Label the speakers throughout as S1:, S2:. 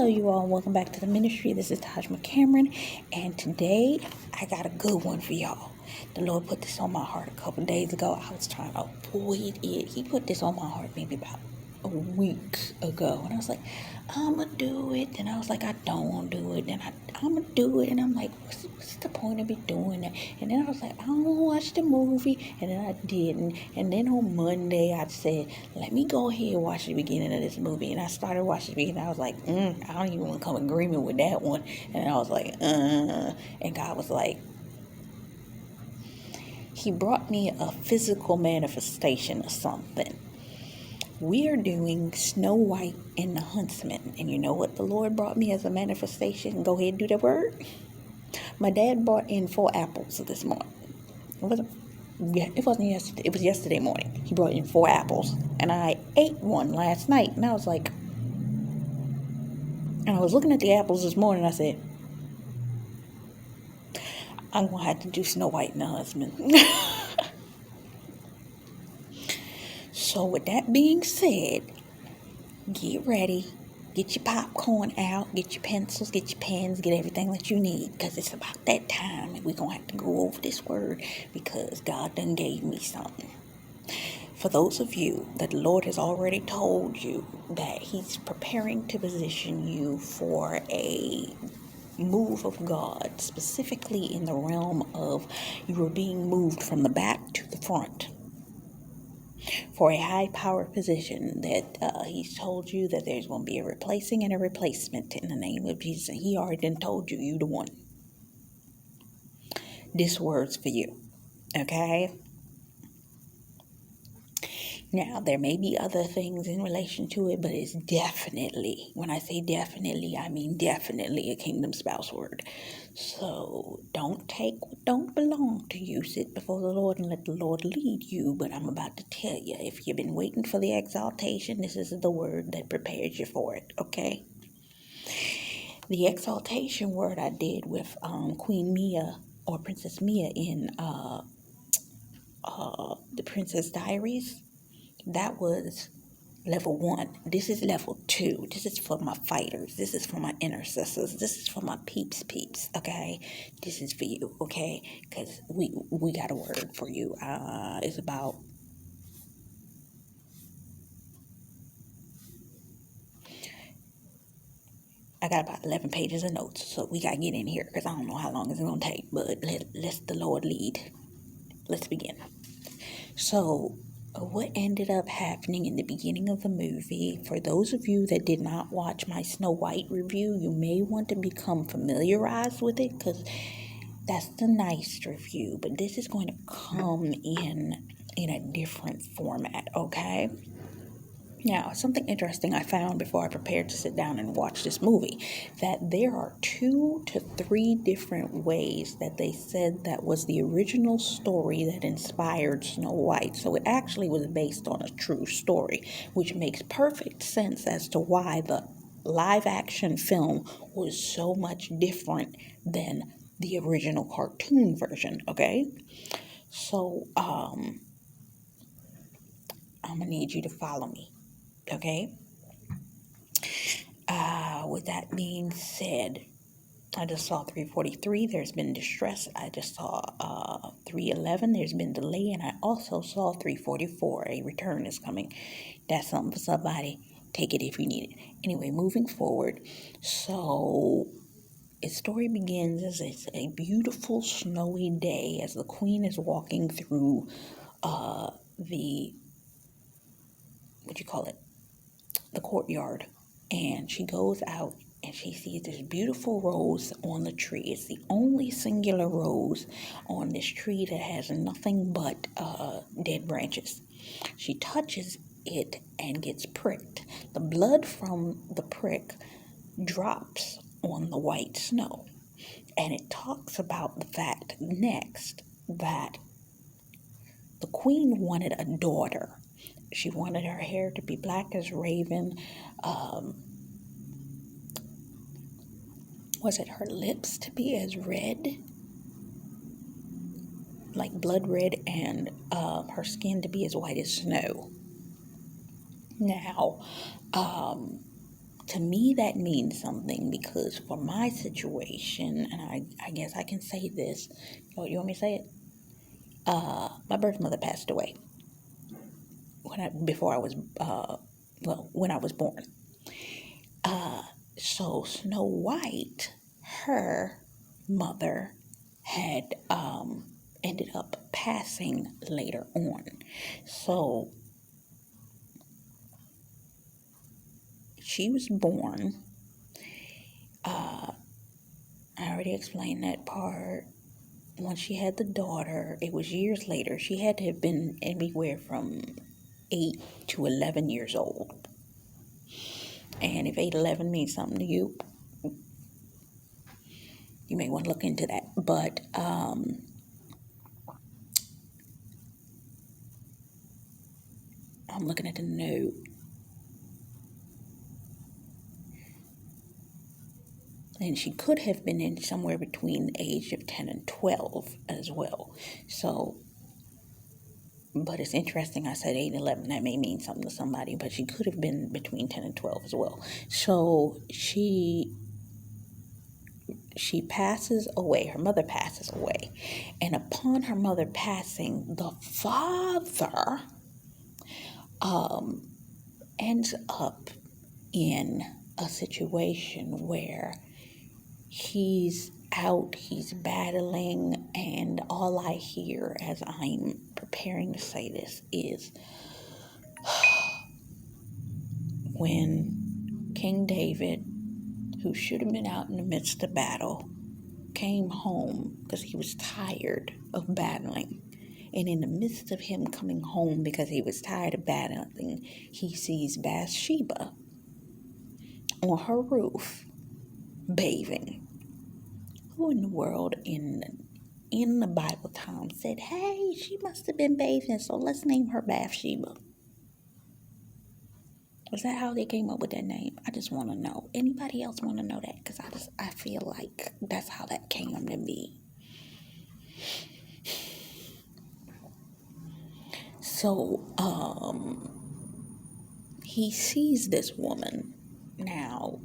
S1: you all, and welcome back to the ministry. This is Taj McCameron, and today I got a good one for y'all. The Lord put this on my heart a couple days ago. I was trying to avoid it. He put this on my heart maybe about a week ago, and I was like, I'm gonna do it. And I was like, I don't want to do it. And I'm gonna do it. And I'm like, what's the point of me doing that? And then I was like, I don't want to watch the movie. And then I didn't. And then on Monday, I said, let me go ahead and watch the beginning of this movie. And I started watching the beginning. I was like, I don't even want to come in agreement with that one. And I was like, And God was like, He brought me a physical manifestation of something. We are doing Snow White and the Huntsman. And you know what the Lord brought me as a manifestation? Go ahead and do that word. My dad brought in 4 apples this morning. It wasn't yesterday. It was yesterday morning. He brought in 4 apples. And I ate one last night. And I was like, and I was looking at the apples this morning. I said, I'm going to have to do Snow White and the Huntsman. So with that being said, get ready. Get your popcorn out, get your pencils, get your pens, get everything that you need, because it's about that time and we're going to have to go over this word because God done gave me something. For those of you that the Lord has already told you that He's preparing to position you for a move of God, specifically in the realm of you are being moved from the back to the front, for a high-powered position that He's told you that there's going to be a replacing and a replacement in the name of Jesus. And He already done told you, you the one. This word's for you, okay? Now, there may be other things in relation to it, but it's definitely, when I say definitely, I mean definitely a kingdom spouse word. So don't take what don't belong to you. Sit before the Lord and let the Lord lead you. But I'm about to tell you, if you've been waiting for the exaltation, this is the word that prepares you for it, okay? The exaltation word I did with Queen Mia, or Princess Mia in The Princess Diaries. That was level 1. This is level 2. This is for my fighters. This is for my intercessors. This is for my peeps, okay? This is for you, okay? Because we got a word for you. It's about... I got about 11 pages of notes, so we got to get in here because I don't know how long it's going to take, but let's the Lord lead. Let's begin. So, what ended up happening in the beginning of the movie, for those of you that did not watch my Snow White review, you may want to become familiarized with it because that's the nice review, but this is going to come in a different format, okay? Now, something interesting I found before I prepared to sit down and watch this movie, that there are 2 to 3 different ways that they said that was the original story that inspired Snow White. So it actually was based on a true story, which makes perfect sense as to why the live action film was so much different than the original cartoon version, okay? So, I'm going to need you to follow me. Okay. With that being said, I just saw 343. There's been distress. I just saw 311. There's been delay, and I also saw 344. A return is coming. That's something for somebody. Take it if you need it. Anyway, moving forward. So, its story begins as it's a beautiful snowy day as the queen is walking through the courtyard, and she goes out and she sees this beautiful rose on the tree. It's the only singular rose on this tree that has nothing but dead branches. She touches it and gets pricked. The blood from the prick drops on the white snow, and it talks about the fact next that the queen wanted a daughter. She wanted her hair to be black as raven. Her lips to be as red, like blood red, and her skin to be as white as snow. Now, to me, that means something, because for my situation, and I guess I can say this. You want me to say it? My birth mother passed away when I was born. So Snow White, her mother, had ended up passing later on. So she was born. I already explained that part. Once she had the daughter, it was years later. She had to have been anywhere from 8 to 11 years old. And if 8-11 means something to you, you may want to look into that. But I'm looking at the note. And she could have been in somewhere between the age of 10 and 12 as well. So, but it's interesting, I said 8 and 11. That may mean something to somebody, but she could have been between 10 and 12 as well. So she passes away. Her mother passes away. And upon her mother passing, the father ends up in a situation where he's out, he's battling, and all I hear as I'm preparing to say this is when King David, who should have been out in the midst of battle, came home because he was tired of battling. And in the midst of him coming home because he was tired of battling, he sees Bathsheba on her roof bathing. Who in the world in the Bible time said, hey, she must have been bathing, so let's name her Bathsheba? Was that how they came up with that name? I just want to know. Anybody else want to know that? Because I feel like that's how that came to be. So, he sees this woman. Now,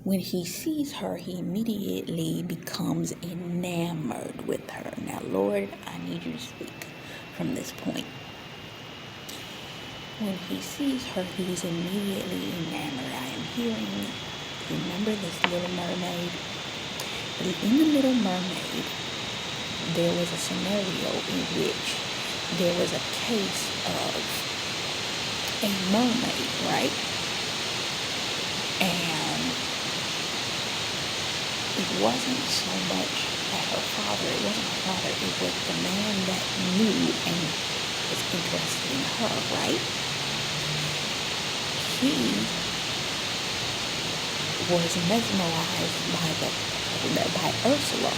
S1: when he sees her, he immediately becomes enamored with her. Now, Lord, I need you to speak from this point. When he sees her, he's immediately enamored. I am hearing, remember this Little Mermaid? In the Little Mermaid, there was a scenario in which there was a case of a mermaid, right? And it wasn't so much that it wasn't her father, it was the man that knew and was interested in her, right? He was mesmerized by Ursula,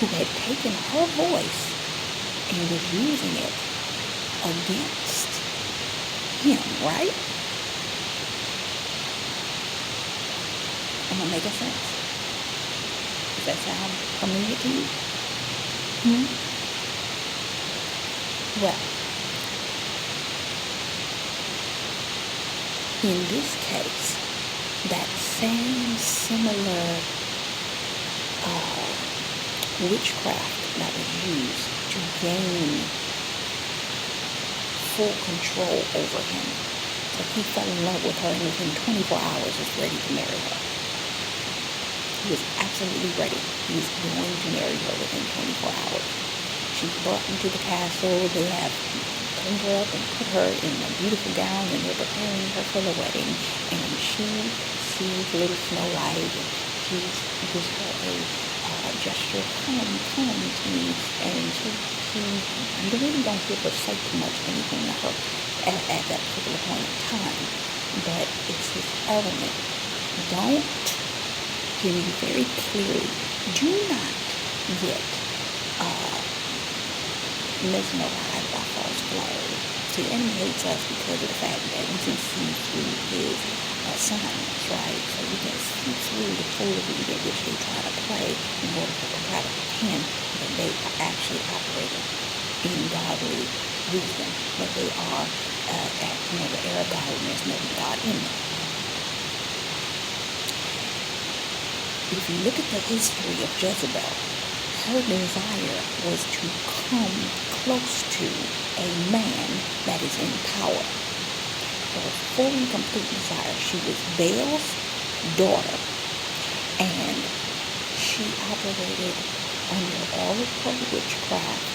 S1: who had taken her voice and was using it against him, right? Am I making sense? Does that sound familiar to you? Well, in this case, that same similar witchcraft that was used to gain full control over him. So he fell in love with her and within 24 hours was ready to marry her. He was absolutely ready. He was going to marry her within 24 hours. She's brought into the castle. They have cleaned her up and put her in a beautiful gown, and they're preparing her for the wedding. And she sees little Snow White, and she gives her a gesture, come to me. And you really don't hear her say too much anything to her at that particular point in time. But it's this element. Don't hear me very clearly. Do not get mesmerized by false flattery. See, the enemy hates us because of the fact that we can see through his signs, right? So we can see through the foolery that which they try to play in order to try to pretend that they are actually operating in godly wisdom, but they are the air of godliness, no God in them. if you look at the history of Jezebel, her desire was to come close to a man that is in power. Her full and complete desire. She was Baal's daughter, and she operated under all of her witchcraft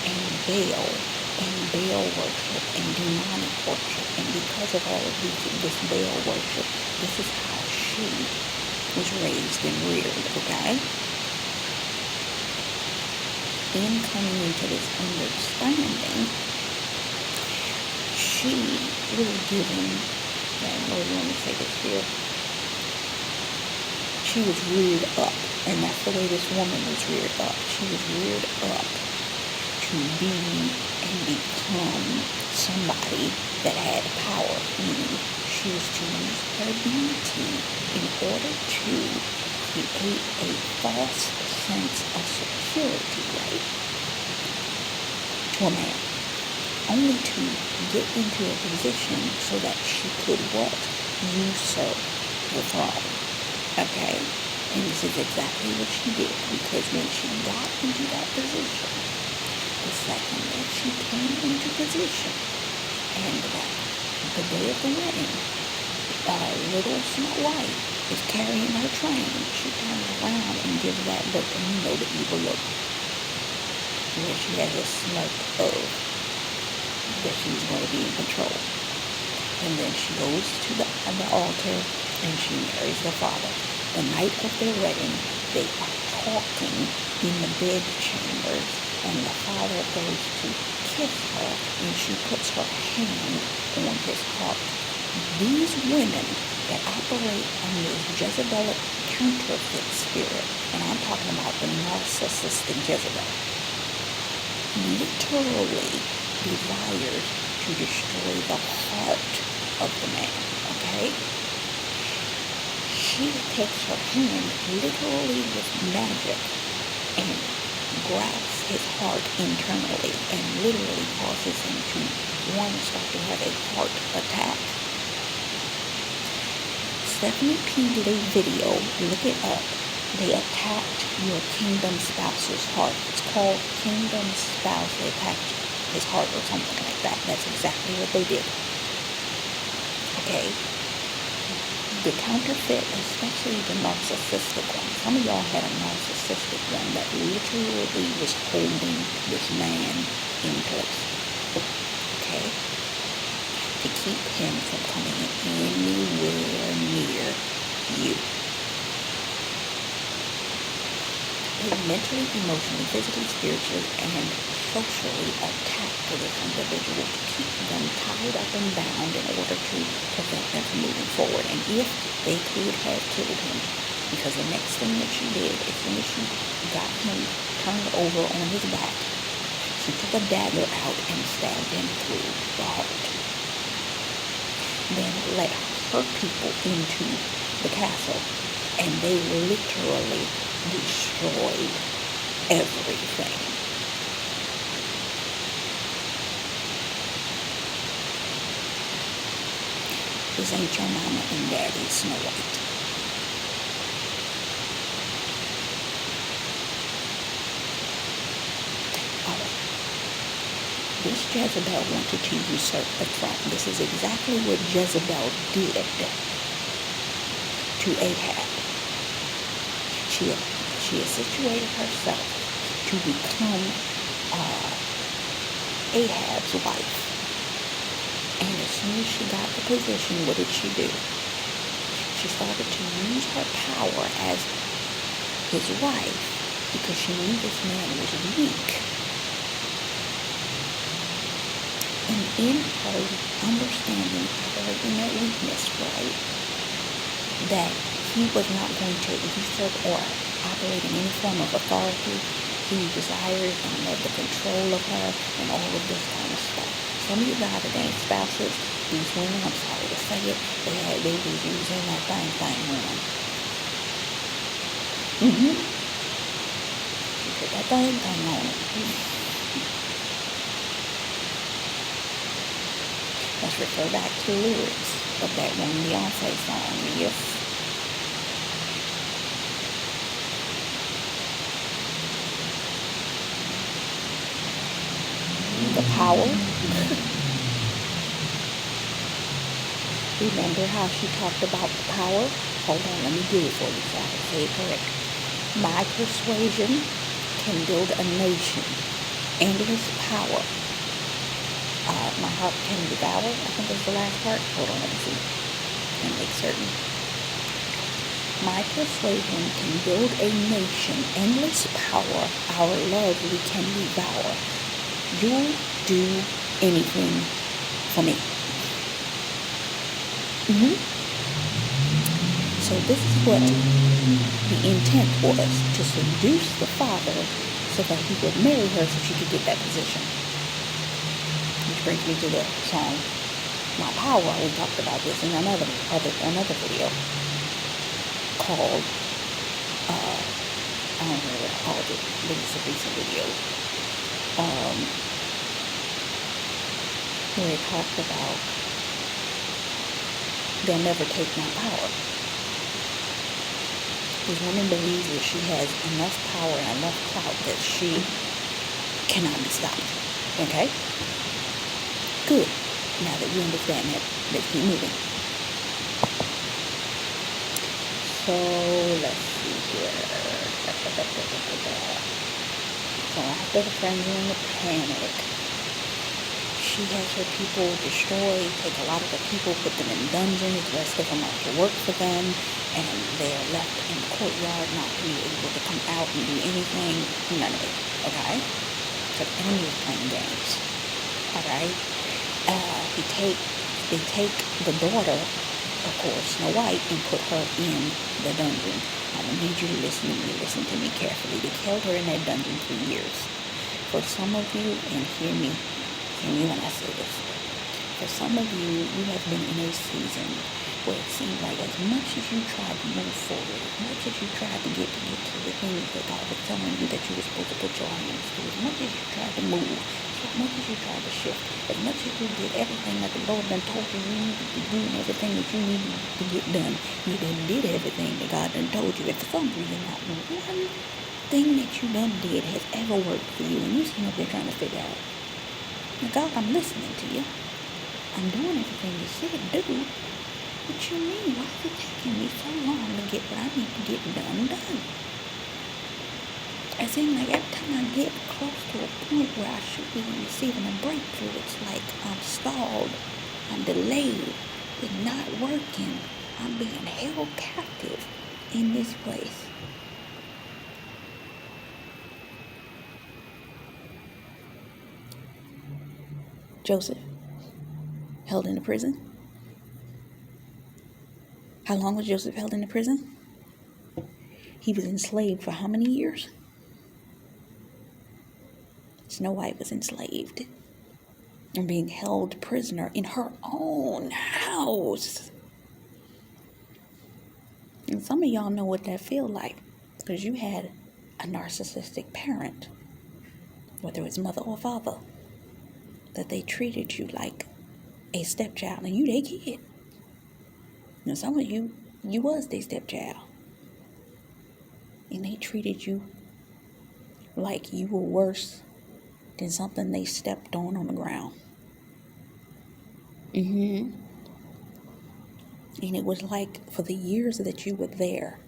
S1: and Baal worship and demonic worship. And because of all of this Baal worship, this is how she was raised and reared, okay? In coming into this understanding, she was given, and Lord, let me say this here, she was reared up, and that's the way this woman was reared up. She was reared up to be and become somebody that had power, meaning she was to use her beauty in order to create a false sense of security, right, to a man, only to get into a position so that she could what? Usurp the throne, okay? And this is exactly what she did, because when she got into that position, the second that she came into position, and that the day of the wedding, little SnowWhite is carrying her train, she turns around and gives that look, and you know the evil look, where she has a smirk of that she's going to be in control. And then she goes to the altar and she marries the father. The night of their wedding, they are talking in the bed chambers, and the father goes to kiss her, and she puts her hand on his heart. These women that operate on this Jezebelic counterfeit spirit, and I'm talking about the narcissistic Jezebel, literally desires to destroy the heart of the man, okay? She takes her hand literally with magic and grabs his heart internally and literally causes him to, one, start to have a heart attack. Stephanie P. did a video, look it up. They attacked your kingdom spouse's heart. It's called Kingdom Spouse. They attacked his heart or something like that. That's exactly what they did. Okay? The counterfeit, especially the narcissistic one. Some of y'all had a narcissistic one that literally was holding this man in place. Okay? To keep him from coming anywhere near you. They mentally, emotionally, physically, spiritually, and socially attack this individual to keep them tied up and bound in order to prevent them from moving forward. And if they could have killed him, because the next thing that she did, as soon as she got him turned over on his back, she took a dagger out and stabbed him through the heart. Then let her people into the castle, and they literally destroyed everything. This ain't your mama and daddy, SnowWhite. This Jezebel wanted to usurp the throne. This is exactly what Jezebel did to Ahab. She has situated herself to become Ahab's wife. And as soon as she got the position, what did she do? She started to use her power as his wife because she knew this man was weak. And in her understanding, operating that weakness, right, that he was not going to usurp or operate in any form of authority. He desires and love the control of her and all of this kind of stuff. Some of you guys are dang spouses, these women, I'm sorry to say it, they was using that thing on. She put that thing on it. Let's refer back to the lyrics of that one Beyonce song, yes. The power. Remember how she talked about the power? Hold on, let me get it for you so I can say it correct. My persuasion can build a nation. Endless power. My heart can devour. I think that's the last part. Hold on, let me see. And make certain. My persuasion can build a nation. Endless power. Our love we can devour. You'll do anything for me. So this is what the intent was, to seduce the father so that he would marry her so she could get that position. Which brings me to the song My Power. We talked about this in another video called I don't know what I called it, but it's a recent video where it talked about they'll never take my power. This woman believes that she has enough power and enough clout that she cannot be stopped. Okay? Good. Now that you understand that, let's keep moving. So, let's see here. So after the frenzy and the panic, she has her people destroyed, take a lot of the people, put them in dungeons, the rest of them are to work for them, and they're left in the courtyard, not being able to come out and do anything, none of it, okay? So the enemy is playing games, alright? They take the daughter, of course, Snow White, and put her in the dungeon. I need you to listen to me carefully. They held her in that dungeon for years. For some of you, and hear me when I say this, for some of you, you have been in a season where it seemed like as much as you tried to move forward, as much as you tried to get to the things that God was telling you that you were supposed to put your hands to, as much as you tried to move, as much as you tried to shift, as much as you did everything that the Lord done told you needed to do and everything that you needed to get done, you done did everything that God done told you. If for some reason not one thing that you done did has ever worked for you, and you sitting up there trying to figure out, now God, I'm listening to you. I'm doing everything you said do. What you mean? Why is it taking me so long to get what I need to get done? It seems like every time I get close to a point where I should be receiving a breakthrough, it's like I'm stalled, I'm delayed, it's not working, I'm being held captive in this place. Joseph, held in the prison. How long was Joseph held in the prison? He was enslaved for how many years? Snow White was enslaved and being held prisoner in her own house. And some of y'all know what that feels like, because you had a narcissistic parent, whether it's mother or father, that they treated you like a stepchild, and you their kid. And some of you was their stepchild, and they treated you like you were worse than something they stepped on the ground. And it was like, for the years that you were there,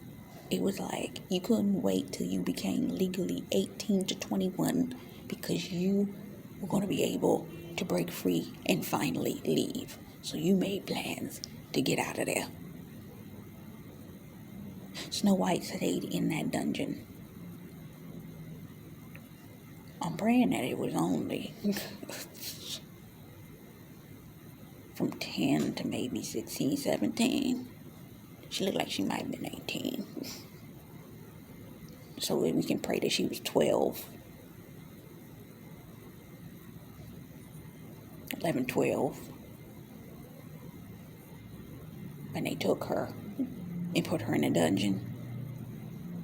S1: it was like you couldn't wait till you became legally 18 to 21 because you were going to be able to break free and finally leave. So you made plans to get out of there. Snow White stayed in that dungeon. I'm praying that it was only from 10 to maybe 16, 17. She looked like she might have been 18. So we can pray that she was 12. 11, 12. And they took her and put her in a dungeon.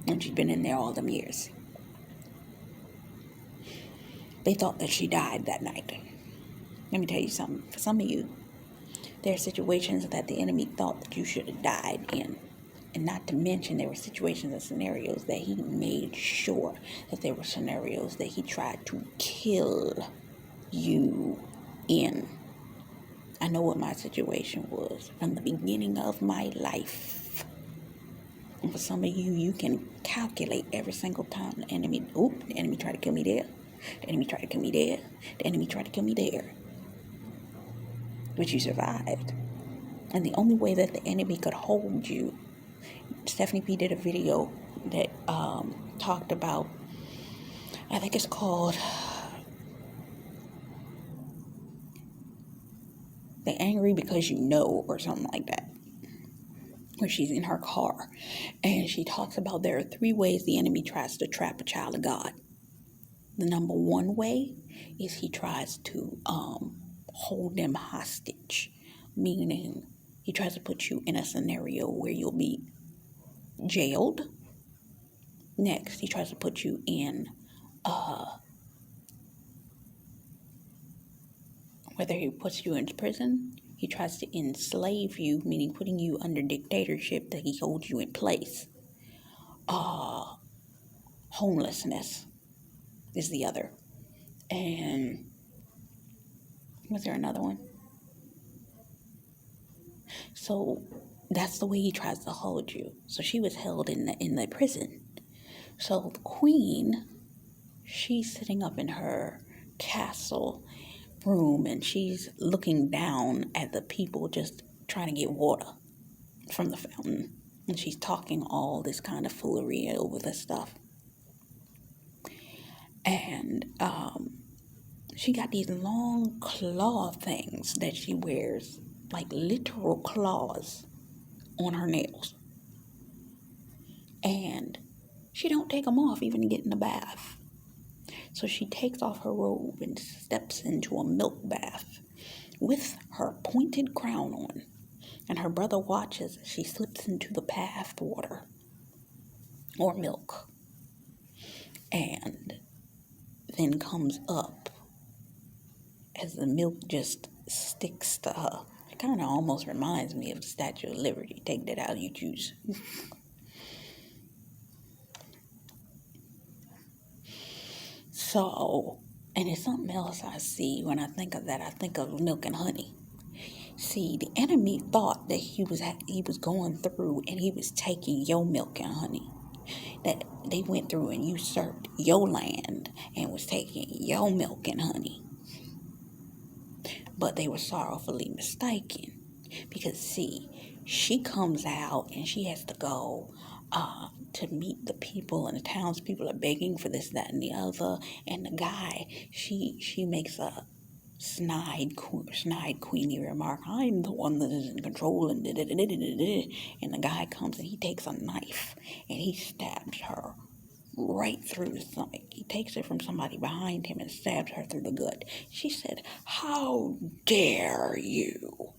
S1: And she'd been in there all them years. They thought that she died that night. Let me tell you something. For some of you, there are situations that the enemy thought that you should have died in. And not to mention, there were situations and scenarios that he made sure that there were scenarios that he tried to kill you in. I know what my situation was from the beginning of my life. And for some of you, you can calculate every single time the enemy tried to kill me there. The enemy tried to kill me there. The enemy tried to kill me there. But you survived. And the only way that the enemy could hold you, Stephanie P did a video that talked about, I think it's called The Angry Because You Know, or something like that, where she's in her car. And she talks about there are 3 ways the enemy tries to trap a child of God. The number 1 way is he tries to hold them hostage, meaning he tries to put you in a scenario where you'll be jailed. Next, he tries to put you in, whether he puts you in prison, he tries to enslave you, meaning putting you under dictatorship that he holds you in place. Homelessness is the other. And was there another one? So that's the way he tries to hold you. So she was held in the prison. So the queen, she's sitting up in her castle room and she's looking down at the people just trying to get water from the fountain. And she's talking all this kind of foolery over the stuff. And she got these long claw things that she wears, like literal claws on her nails. And she don't take them off even to get in the bath. So she takes off her robe and steps into a milk bath with her pointed crown on. And her brother watches as she slips into the bath water or milk. And then comes up as the milk just sticks to her. It kind of almost reminds me of the Statue of Liberty. Take that how you choose. So, and it's something else I see when I think of that. I think of milk and honey. See, the enemy thought that he was going through and he was taking your milk and honey. That they went through and usurped your land and was taking your milk and honey. But they were sorrowfully mistaken. Because, see, she comes out and she has to go to meet the people, and the townspeople are begging for this, that, and the other. And the guy, she makes a snide queenie remark, I'm the one that is in control, and and the guy comes and he takes a knife and he stabs her right through the stomach. He takes it from somebody behind him and stabs her through the gut. She said, how dare you?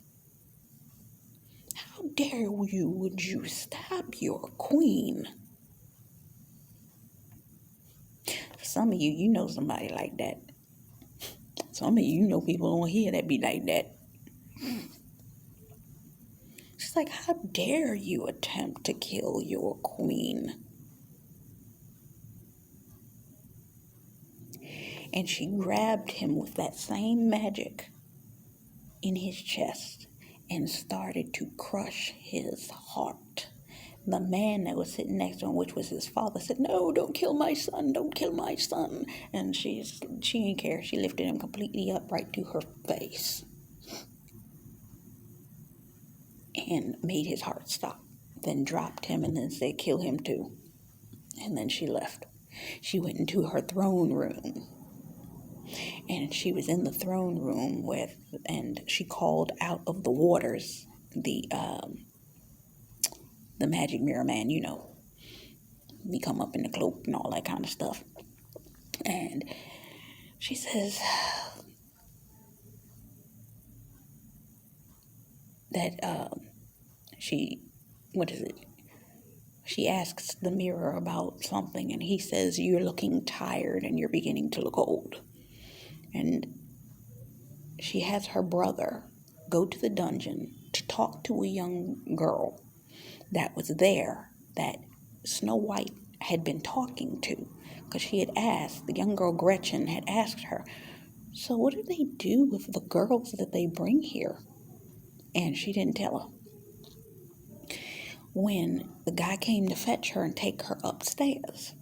S1: How dare you, would you stab your queen? For some of you, you know somebody like that. Some of you know people on here that be like that. She's like, how dare you attempt to kill your queen? And she grabbed him with that same magic in his chest and started to crush his heart. The man that was sitting next to him, which was his father, said, no, don't kill my son, don't kill my son. And she didn't care. She lifted him completely up right to her face and made his heart stop. Then dropped him and then said, kill him too. And then she left. She went into her throne room. And she was in the throne room and she called out of the waters the magic mirror man, you know. He come up in the cloak and all that kind of stuff. And she says that she asks the mirror about something, and he says, you're looking tired and you're beginning to look old. And she has her brother go to the dungeon to talk to a young girl that was there that Snow White had been talking to, because she had asked, the young girl Gretchen had asked her, So what do they do with the girls that they bring here? And she didn't tell her. When the guy came to fetch her and take her upstairs,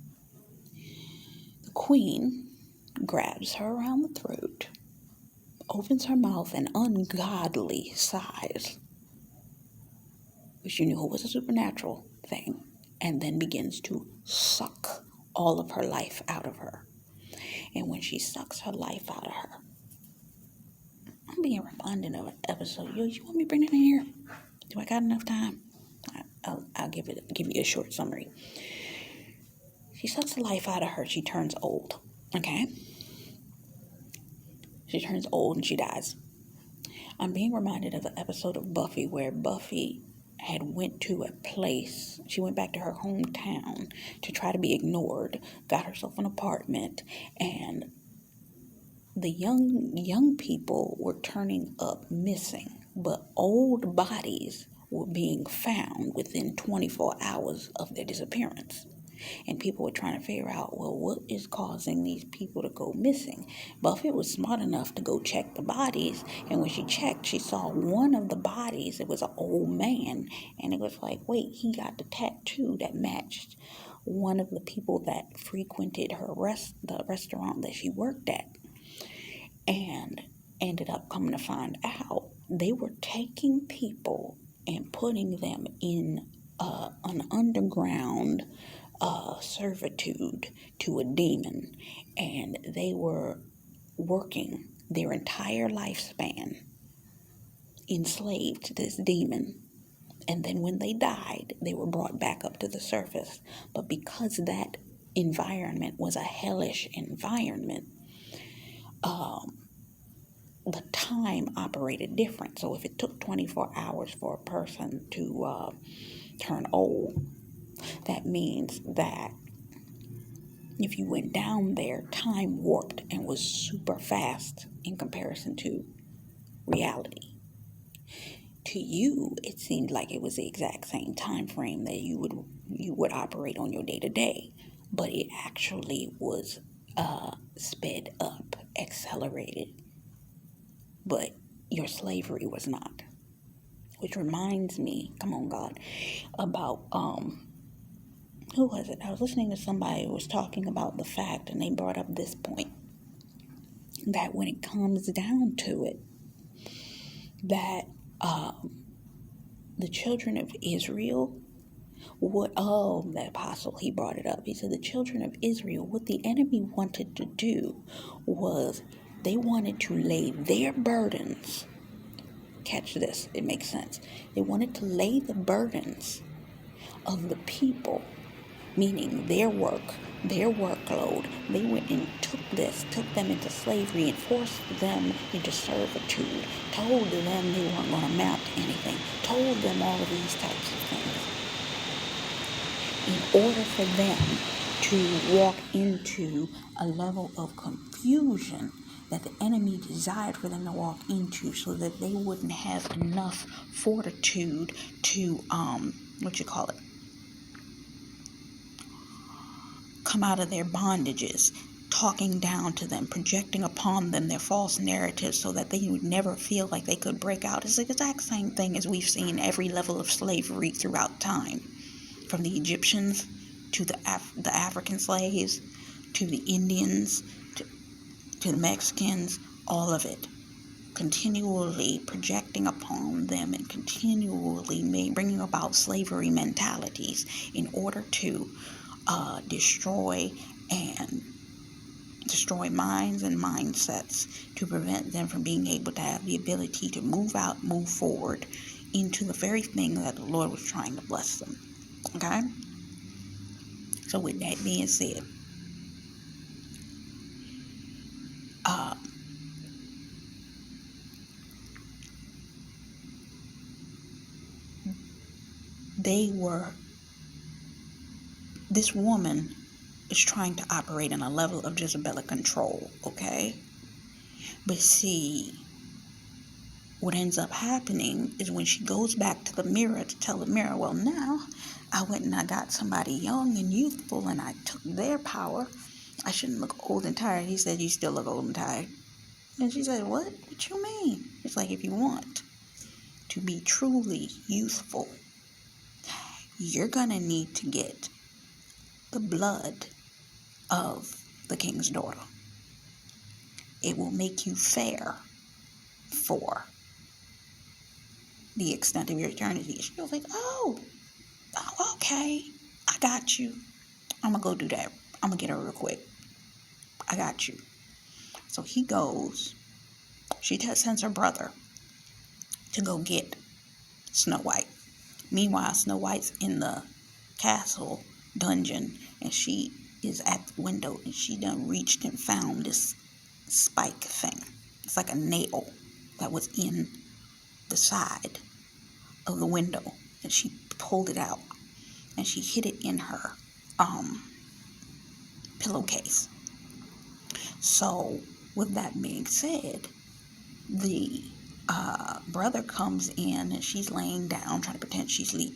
S1: the queen grabs her around the throat, opens her mouth and ungodly sighs, which you knew was a supernatural thing, and then begins to suck all of her life out of her. And when she sucks her life out of her, I'm being reminded of an episode. You want me to bring it in here? Do I got enough time? I'll give you a short summary. She sucks the life out of her. She turns old. Okay? She turns old and she dies. I'm being reminded of an episode of Buffy where Buffy had went to a place. She went back to her hometown to try to be ignored, got herself an apartment, and the young people were turning up missing, but old bodies were being found within 24 hours of their disappearance. And people were trying to figure out, well, what is causing these people to go missing? Buffy was smart enough to go check the bodies, and when she checked, she saw one of the bodies. It was an old man, and it was like, wait, he got the tattoo that matched one of the people that frequented the restaurant that she worked at. And ended up coming to find out they were taking people and putting them in an underground servitude to a demon, and they were working their entire lifespan enslaved to this demon. And then when they died, they were brought back up to the surface. But because that environment was a hellish environment, the time operated different. So if it took 24 hours for a person to turn old, that means that if you went down there, time warped and was super fast in comparison to reality. To you, it seemed like it was the exact same time frame that you would operate on your day-to-day, but it actually was sped up, accelerated. But your slavery was not. Which reminds me, come on God, about, who was it? I was listening to somebody who was talking about the fact, and they brought up this point, that when it comes down to it, that the children of Israel, the apostle, he brought it up. He said the children of Israel, what the enemy wanted to do was they wanted to lay their burdens. Catch this, it makes sense. They wanted to lay the burdens of the people, meaning their work, their workload. They went and took them into slavery and forced them into servitude, told them they weren't going to amount to anything, told them all of these types of things, in order for them to walk into a level of confusion that the enemy desired for them to walk into, so that they wouldn't have enough fortitude to, come out of their bondages, talking down to them, projecting upon them their false narratives so that they would never feel like they could break out. It's the exact same thing as we've seen every level of slavery throughout time, from the Egyptians to the African slaves, to the Indians, to the Mexicans, all of it, continually projecting upon them and continually bringing about slavery mentalities in order to destroy minds and mindsets, to prevent them from being able to have the ability to move forward into the very thing that the Lord was trying to bless them. Okay? So with that being said, this woman is trying to operate in a level of Jezebelic control, okay? But see, what ends up happening is when she goes back to the mirror to tell the mirror, well, now I went and I got somebody young and youthful and I took their power. I shouldn't look old and tired. He said, you still look old and tired. And she said, what? What you mean? It's like, if you want to be truly youthful, you're going to need to get the blood of the king's daughter. It will make you fair for the extent of your eternity. She was like, oh, okay. I got you. I'm going to go do that. I'm going to get her real quick. I got you. So he goes. She sends her brother to go get Snow White. Meanwhile, Snow White's in the castle dungeon, and she is at the window, and she done reached and found this spike thing. It's like a nail that was in the side of the window, and she pulled it out, and she hid it in her pillowcase. So, with that being said, the brother comes in, and she's laying down trying to pretend she's asleep.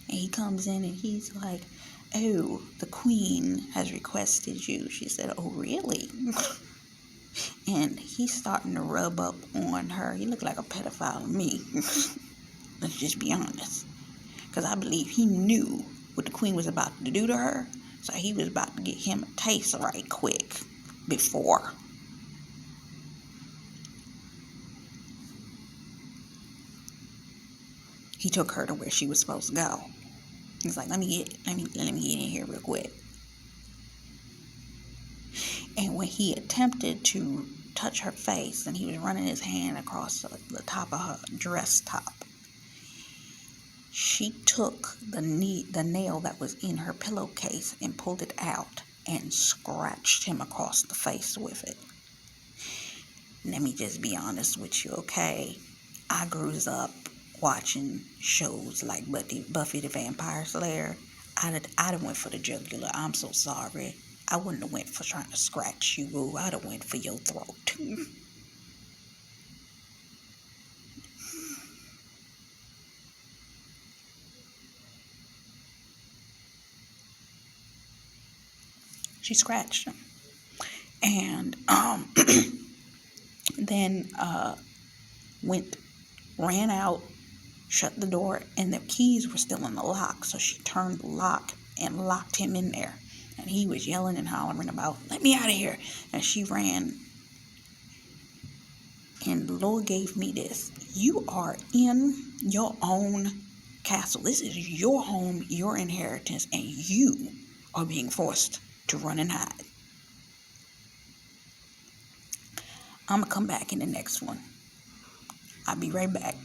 S1: And he comes in, and he's like, oh, the queen has requested you. She said, oh, really? And he's starting to rub up on her. He looked like a pedophile to me. Let's just be honest. Because I believe he knew what the queen was about to do to her. So he was about to get him a taste right quick before. He took her to where she was supposed to go. He's like, let me get in here real quick. And when he attempted to touch her face, and he was running his hand across the top of her dress top, she took the nail that was in her pillowcase and pulled it out and scratched him across the face with it. Let me just be honest with you, okay? I grew up watching shows like Buffy the Vampire Slayer. I'd have went for the jugular. I'm so sorry. I wouldn't have went for trying to scratch you. I'd have went for your throat. She scratched him. And then ran out, shut the door, and the keys were still in the lock. So she turned the lock and locked him in there. And he was yelling and hollering about, let me out of here. And she ran. And the Lord gave me this. You are in your own castle. This is your home, your inheritance, and you are being forced to run and hide. I'm going to come back in the next one. I'll be right back.